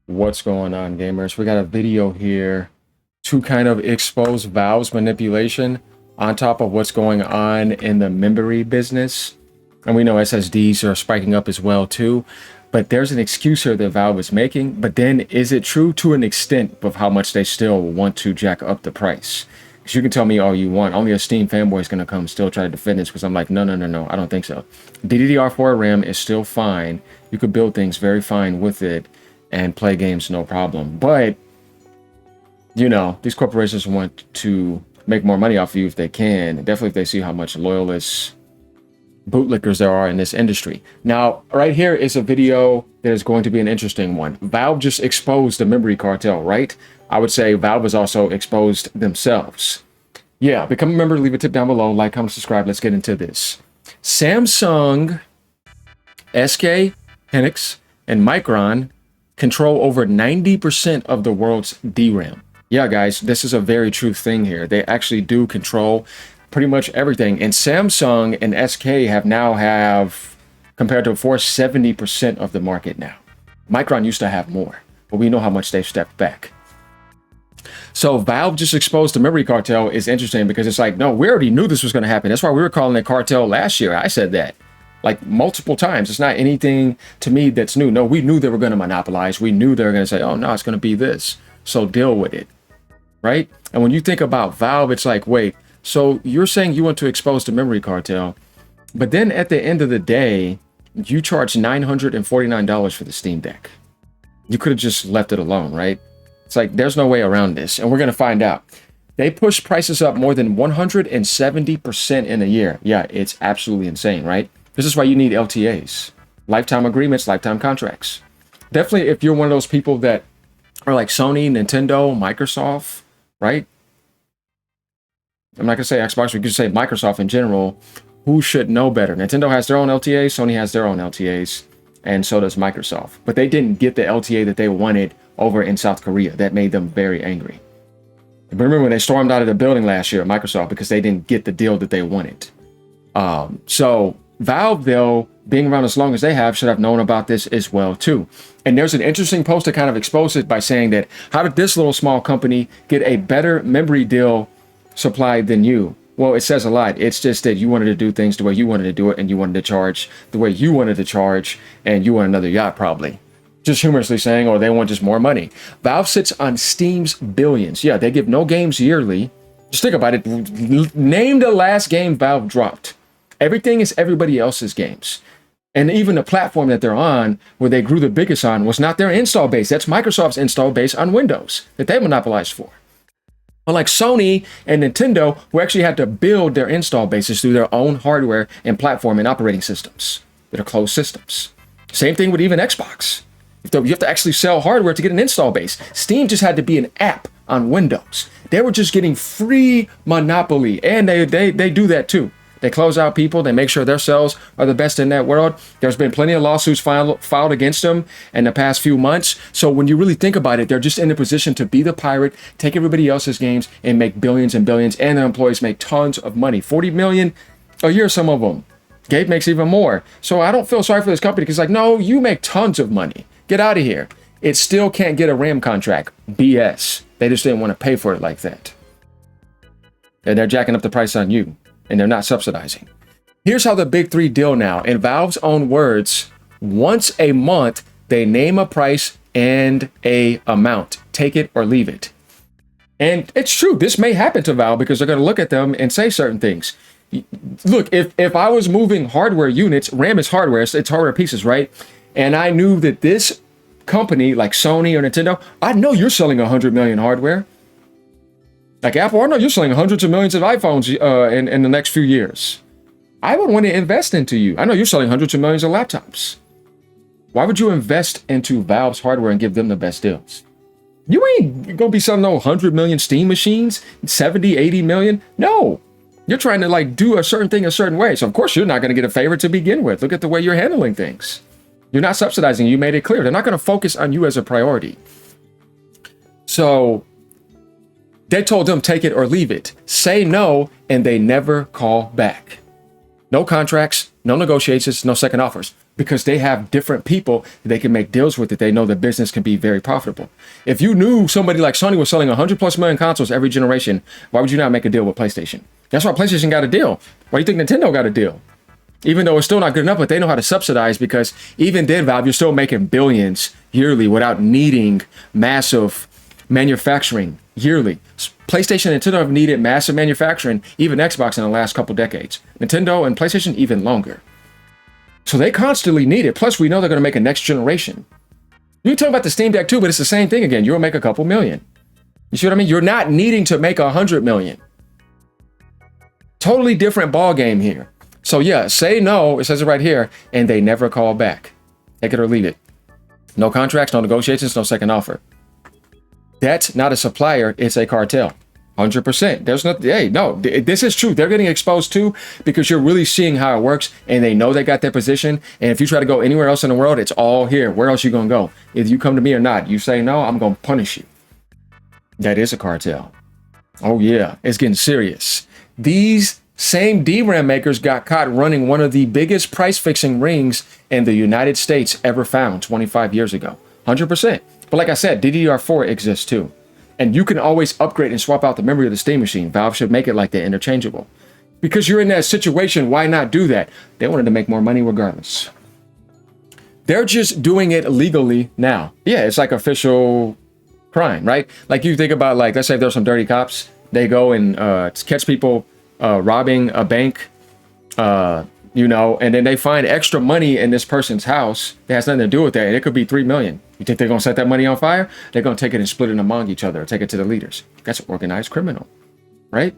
What's going on, gamers? We got a video here to kind of expose Valve's manipulation on top of what's going on in the memory business. And we know SSDs are spiking up as well too. But there's an excuse here that Valve is making. But then is it true to an extent of how much they still want to jack up the price? Because you can tell me all you want. Only a Steam fanboy is going to come still try to defend this because I'm like, no, I don't think so. DDR4 RAM is still fine. You could build things very fine with it and play games no problem. But, you know, these corporations want to make more money off of you if they can. Definitely if they see how much loyalists, bootlickers there are in this industry. Now, right here is a video that is going to be an interesting one. Valve just exposed the memory cartel, right? I would say Valve has also exposed themselves. Yeah, become a member, leave a tip down below, like, comment, subscribe. Let's get into this. Samsung, SK, Hynix, and Micron control over 90% of the world's DRAM. Yeah, guys, this is a very true thing here. They actually do control pretty much everything. And Samsung and SK have compared to 70% of the market now. Micron used to have more, but we know how much they've stepped back. So Valve just exposed the memory cartel is interesting because it's like, no, we already knew this was going to happen. That's why we were calling it cartel last year. I said that like multiple times. It's not anything to me that's new. No, we knew they were going to monopolize. We knew they were going to say, oh, no, it's going to be this. So deal with it. Right. And when you think about Valve, it's like, wait, so you're saying you want to expose the memory cartel, but then at the end of the day, you charge $949 for the Steam Deck. You could have just left it alone, right? It's like there's no way around this. And we're going to find out. They push prices up more than 170% in a year. Yeah, it's absolutely insane, right? This is why you need LTAs, lifetime agreements, lifetime contracts. Definitely if you're one of those people that are like Sony, Nintendo, Microsoft, right? I'm not going to say Xbox, we could say Microsoft in general. Who should know better? Nintendo has their own LTAs, Sony has their own LTAs, and so does Microsoft. But they didn't get the LTA that they wanted over in South Korea. That made them very angry. Remember when they stormed out of the building last year at Microsoft because they didn't get the deal that they wanted. So Valve, though, being around as long as they have, should have known about this as well, too. And there's an interesting post that kind of exposed it by saying that, how did this little small company get a better memory deal supplied than you? Well, it says a lot. It's just that you wanted to do things the way you wanted to do it, and you wanted to charge the way you wanted to charge, and you want another yacht, probably. Just humorously saying, or they want just more money. Valve sits on Steam's billions. Yeah, they give no games yearly. Just think about it. Name the last game Valve dropped. Everything is everybody else's games. And even the platform that they're on, where they grew the biggest on, was not their install base. That's Microsoft's install base on Windows that they monopolized for. Unlike Sony and Nintendo, who actually had to build their install bases through their own hardware and platform and operating systems that are closed systems. Same thing with even Xbox. You have to actually sell hardware to get an install base. Steam just had to be an app on Windows. They were just getting free monopoly, and they do that too. They close out people. They make sure their sales are the best in that world. There's been plenty of lawsuits filed against them in the past few months. So when you really think about it, they're just in a position to be the pirate, take everybody else's games, and make billions and billions. And their employees make tons of money. 40 million a year, some of them. Gabe makes even more. So I don't feel sorry for this company because, like, no, you make tons of money. Get out of here. It still can't get a RAM contract. BS. They just didn't want to pay for it like that. And they're jacking up the price on you. And they're not subsidizing. Here's how the big three deal now. In Valve's own words, once a month, they name a price and a amount. Take it or leave it. And it's true. This may happen to Valve because they're going to look at them and say certain things. Look, if I was moving hardware units, RAM is hardware. It's hardware pieces, right? And I knew that this company like Sony or Nintendo, I know you're selling 100 million hardware. Like Apple, I know you're selling hundreds of millions of iPhones in the next few years. I would want to invest into you. I know you're selling hundreds of millions of laptops. Why would you invest into Valve's hardware and give them the best deals? You ain't going to be selling no 100 million Steam machines, 70, 80 million. No, you're trying to like do a certain thing a certain way. So of course you're not going to get a favor to begin with. Look at the way you're handling things. You're not subsidizing. You made it clear. They're not going to focus on you as a priority. So they told them, take it or leave it. Say no, and they never call back. No contracts, no negotiations, no second offers. because they have different people that they can make deals with that they know the business can be very profitable. If you knew somebody like Sony was selling 100+ million consoles every generation, why would you not make a deal with PlayStation? That's why PlayStation got a deal. Why do you think Nintendo got a deal? Even though it's still not good enough, but they know how to subsidize, because even then, Valve, you're still making billions yearly without needing massive manufacturing yearly. PlayStation and Nintendo have needed massive manufacturing, even Xbox in the last couple decades. Nintendo and PlayStation even longer. So they constantly need it. Plus, we know they're going to make a next generation. You can talk about the Steam Deck too, but it's the same thing again. You'll make a couple million. You see what I mean? You're not needing to make 100 million. Totally different ball game here. So yeah, say no, it says it right here, and they never call back. Take it or leave it. No contracts, no negotiations, no second offer. That's not a supplier, it's a cartel. 100%. There's nothing. Hey, no, this is true. They're getting exposed too, because you're really seeing how it works, and they know they got their position. And if you try to go anywhere else in the world, it's all here. Where else you gonna go? If you come to me or not, you say no, I'm gonna punish you. That is a cartel. Oh yeah, it's getting serious. These same DRAM makers got caught running one of the biggest price fixing rings in the United States ever found 25 years ago. 100%. But like I said, DDR4 exists too. And you can always upgrade and swap out the memory of the Steam machine. Valve should make it like they're interchangeable. Because you're in that situation, why not do that? They wanted to make more money regardless. They're just doing it legally now. Yeah, it's like official crime, right? Like you think about, like, let's say there's some dirty cops. They go and catch people robbing a bank, you know, and then they find extra money in this person's house that has nothing to do with that. And it could be 3 million. You think they're going to set that money on fire? They're going to take it and split it among each other, or take it to the leaders. That's organized criminal, right?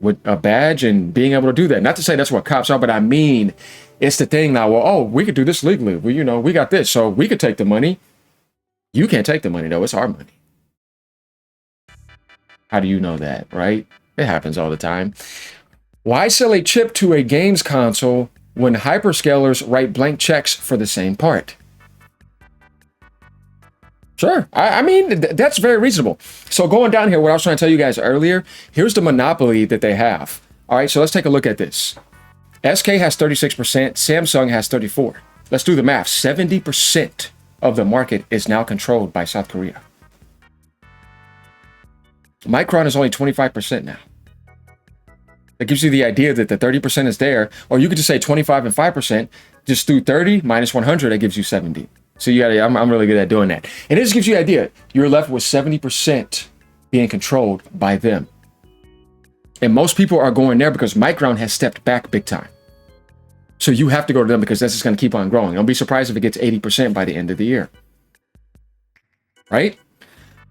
With a badge and being able to do that. Not to say that's what cops are, but I mean, it's the thing now. Well, oh, we could do this legally. Well, you know, we got this, so we could take the money. You can't take the money, though. It's our money. How do you know that, right? It happens all the time. Why sell a chip to a games console when hyperscalers write blank checks for the same part? Sure. I mean, that's very reasonable. So going down here, what I was trying to tell you guys earlier, here's the monopoly that they have. All right, so let's take a look at this. SK has 36%, Samsung has 34%. Let's do the math. 70% of the market is now controlled by South Korea. Micron is only 25% now. That gives you the idea that the 30% is there, or you could just say 25 and 5%, just do 30 minus 100, that gives you 70. So you gotta, I'm really good at doing that. And it just gives you the idea. You're left with 70% being controlled by them. And most people are going there because Micron has stepped back big time. So you have to go to them because that's just going to keep on growing. Don't be surprised if it gets 80% by the end of the year. Right?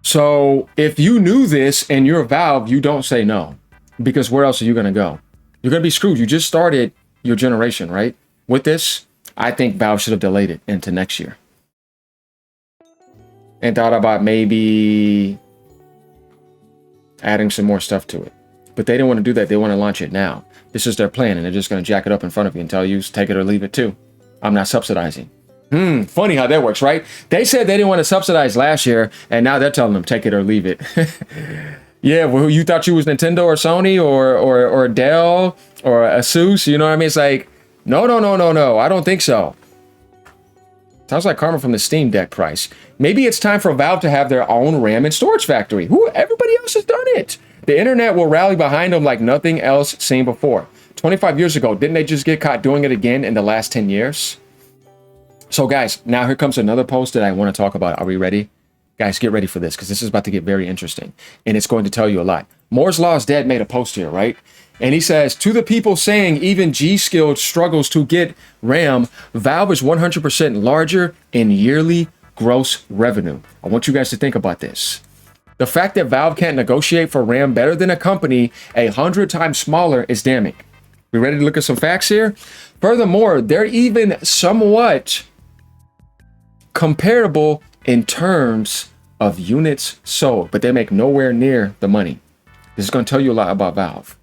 So if you knew this and you're Valve, you don't say no. Because where else are you going to go? You're going to be screwed. You just started your generation, right? With this, I think Valve should have delayed it into next year. And thought about maybe adding some more stuff to it. But they didn't want to do that. They want to launch it now. This is their plan, and they're just going to jack it up in front of you and tell you, take it or leave it too. I'm not subsidizing. Funny how that works, right? They said they didn't want to subsidize last year, and now they're telling them, take it or leave it. Yeah, well, you thought you was Nintendo or Sony or Dell or Asus, you know what I mean? It's like, no, I don't think so. Sounds like karma from the Steam Deck price. Maybe it's time for Valve to have their own RAM and storage factory. Everybody else has done it. The internet will rally behind them like nothing else seen before. 25 years ago, didn't they just get caught doing it again in the last 10 years? So guys, now here comes another post that I want to talk about. Are we ready? Guys, get ready for this because this is about to get very interesting. And it's going to tell you a lot. Moore's Law is Dead made a post here, right? And he says, to the people saying even G-Skilled struggles to get RAM, Valve is 100% larger in yearly gross revenue. I want you guys to think about this. The fact that Valve can't negotiate for RAM better than a company 100 times smaller is damning. We ready to look at some facts here? Furthermore, they're even somewhat comparable in terms of units sold, but they make nowhere near the money. This is going to tell you a lot about Valve.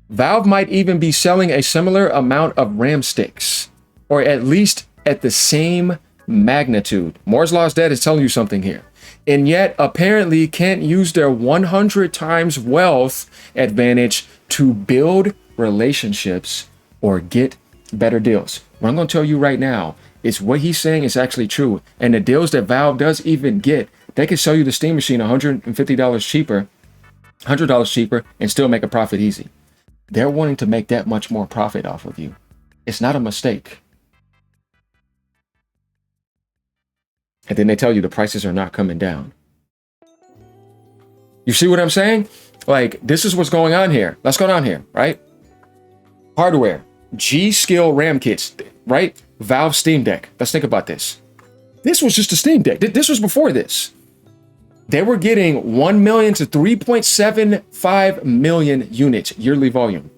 Valve might even be selling a similar amount of RAM sticks, or at least at the same magnitude. Moore's Law is Dead is telling you something here. And yet, apparently, can't use their 100 times wealth advantage to build relationships or get better deals. What I'm going to tell you right now, is what he's saying is actually true. And the deals that Valve does even get, they can sell you the Steam machine $150 cheaper, $100 cheaper, and still make a profit easy. They're wanting to make that much more profit off of you. It's not a mistake. And then they tell you the prices are not coming down. You see what I'm saying? Like, this is what's going on here. Let's go down here, right? Hardware, G-Skill RAM kits, right? Valve Steam Deck. Let's think about this. This was just a Steam Deck. This was before this. They were getting 1 million to 3.75 million units yearly volume.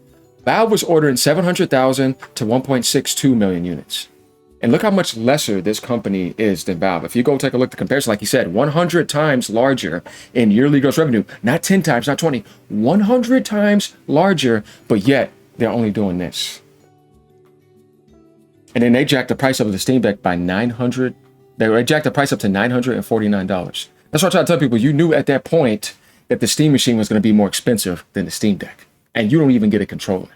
Valve was ordering 700,000 to 1.62 million units. And look how much lesser this company is than Valve. If you go take a look at the comparison, like you said, 100 times larger in yearly gross revenue. Not 10 times, not 20. 100 times larger, but yet they're only doing this. And then they jacked the price up of the Steam Deck by $900. They jacked the price up to $949. That's what I try to tell people. You knew at that point that the Steam machine was going to be more expensive than the Steam Deck. And you don't even get a controller.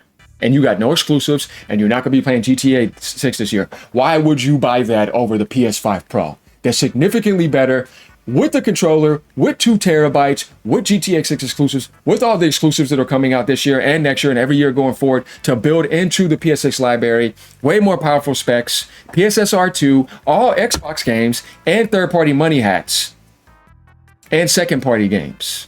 And you got no exclusives, and you're not going to be playing GTA 6 this year. Why would you buy that over the PS5 Pro? They're significantly better with the controller, with 2 terabytes, with GTA 6 exclusives, with all the exclusives that are coming out this year and next year and every year going forward to build into the PS6 library. Way more powerful specs, PSSR 2, all Xbox games, and third-party money hats, and second-party games.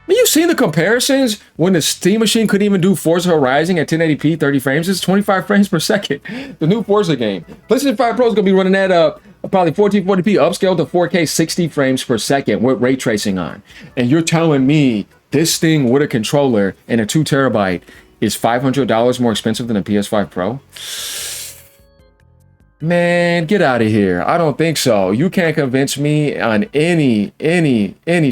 You seen the comparisons when the Steam machine couldn't even do Forza Horizon at 1080p 30 frames? It's 25 frames per second. The new Forza game. PlayStation 5 Pro is going to be running that up probably 1440p upscaled to 4K 60 frames per second with ray tracing on. And you're telling me this thing with a controller and a 2 terabyte is $500 more expensive than a PS5 Pro? Man, get out of here. I don't think so. You can't convince me on any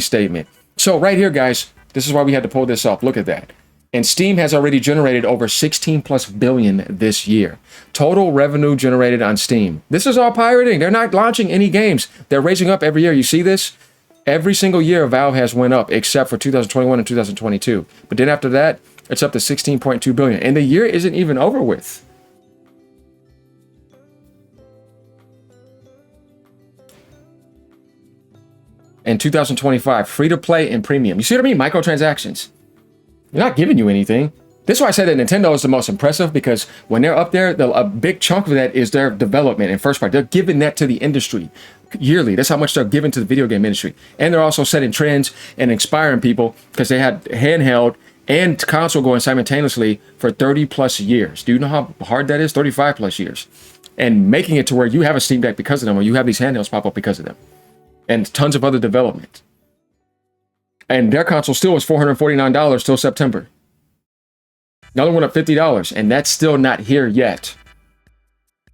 statement. So right here, guys, this is why we had to pull this off. Look at that. And Steam has already generated over 16 plus billion this year. Total revenue generated on Steam. This is all pirating. They're not launching any games. They're raising up every year. You see this? Every single year Valve has went up except for 2021 and 2022. But then after that, it's up to 16.2 billion. And the year isn't even over with. In 2025, free to play and premium. You see what I mean? Microtransactions. They're not giving you anything. This is why I said that Nintendo is the most impressive, because when they're up there, a big chunk of that is their development and first party. They're giving that to the industry yearly. That's how much they're giving to the video game industry. And they're also setting trends and inspiring people because they had handheld and console going simultaneously for 30 plus years. Do you know how hard that is? 35 plus years. And making it to where you have a Steam Deck because of them, or you have these handhelds pop up because of them. And tons of other development. And their console still is $449 till September. Another one up $50, and that's still not here yet.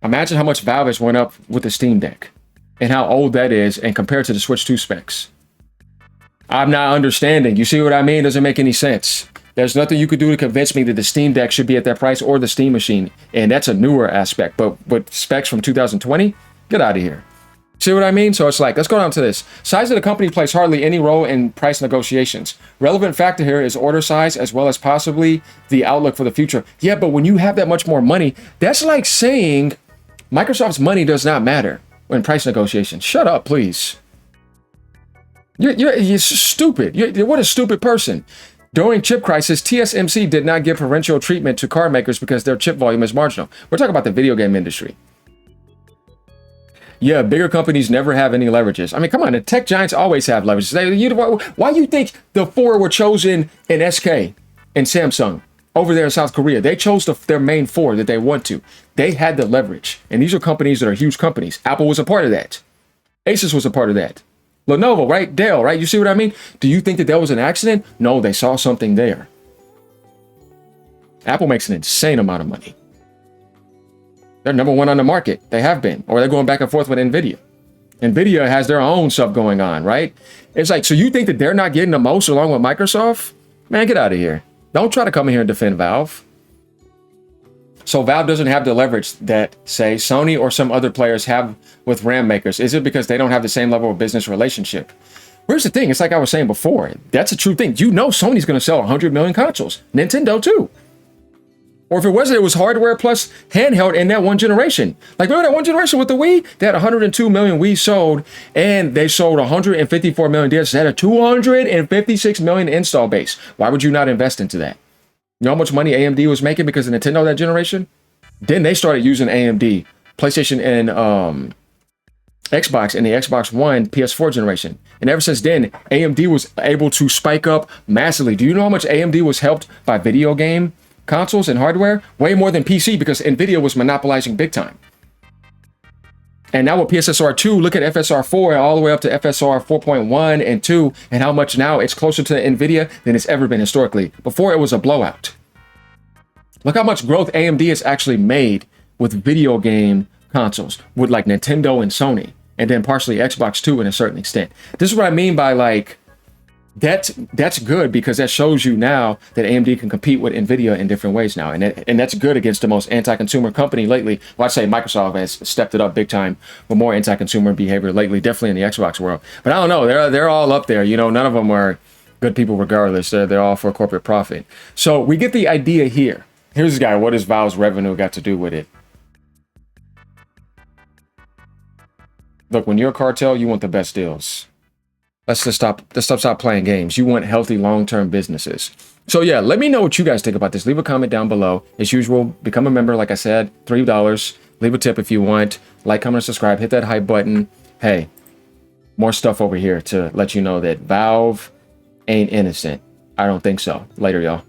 Imagine how much Valve has went up with the Steam Deck and how old that is, and compared to the Switch 2 specs. I'm not understanding. You see what I mean? Doesn't make any sense. There's nothing you could do to convince me that the Steam Deck should be at that price, or the Steam machine. And that's a newer aspect. But with specs from 2020, get out of here. See what I mean? So it's like, let's go down to this. Size of the company plays hardly any role in price negotiations. Relevant factor here is order size, as well as possibly the outlook for the future. Yeah, but when you have that much more money, that's like saying Microsoft's money does not matter in price negotiations. Shut up, please. You're stupid. What a stupid person. During chip crisis, TSMC did not give preferential treatment to car makers because their chip volume is marginal. We're talking about the video game industry. Yeah, bigger companies never have any leverages. I mean, come on, the tech giants always have leverages. Why do you think the 4 were chosen in SK and Samsung over there in South Korea? They chose their main 4 that they want to. They had the leverage. And these are companies that are huge companies. Apple was a part of that. Asus was a part of that. Lenovo, right? Dell, right? You see what I mean? Do you think that was an accident? No, they saw something there. Apple makes an insane amount of money. They're number 1 on the market. They have been. Or they're going back and forth with NVIDIA. NVIDIA has their own stuff going on, right? It's like, so you think that they're not getting the most along with Microsoft? Man, get out of here. Don't try to come in here and defend Valve. So Valve doesn't have the leverage that, say, Sony or some other players have with RAM makers. Is it because they don't have the same level of business relationship? Here's the thing. It's like I was saying before. That's a true thing. You know Sony's going to sell 100 million consoles. Nintendo, too. Or if it wasn't, it was hardware plus handheld in that one generation. Like, remember that one generation with the Wii? They had 102 million Wii sold, and they sold 154 million discs. They had a 256 million install base. Why would you not invest into that? You know how much money AMD was making because of Nintendo that generation? Then they started using AMD, PlayStation and Xbox, and the Xbox One PS4 generation. And ever since then, AMD was able to spike up massively. Do you know how much AMD was helped by video game consoles and hardware? Way more than PC, because Nvidia was monopolizing big time. And now with PSSR 2, look at FSR 4 all the way up to FSR 4.1 and 2, and how much now it's closer to Nvidia than it's ever been historically. Before, it was a blowout. Look how much growth AMD has actually made with video game consoles, with like Nintendo and Sony, and then partially Xbox too, in a certain extent. This is what I mean by like, that's good, because that shows you now that AMD can compete with Nvidia in different ways now, and that's good against the most anti-consumer company lately. Well, I'd say Microsoft has stepped it up big time with more anti-consumer behavior lately, definitely in the Xbox world. But I don't know, they're all up there. You know, none of them are good people regardless. They're all for corporate profit. So we get the idea here. Here's this guy. What does Valve's revenue got to do with it? Look, when you're a cartel, you want the best deals. Let's stop playing games. You want healthy, long-term businesses. So yeah, let me know what you guys think about this. Leave a comment down below. As usual, become a member. Like I said, $3. Leave a tip if you want. Like, comment, and subscribe. Hit that hype button. Hey, more stuff over here to let you know that Valve ain't innocent. I don't think so. Later, y'all.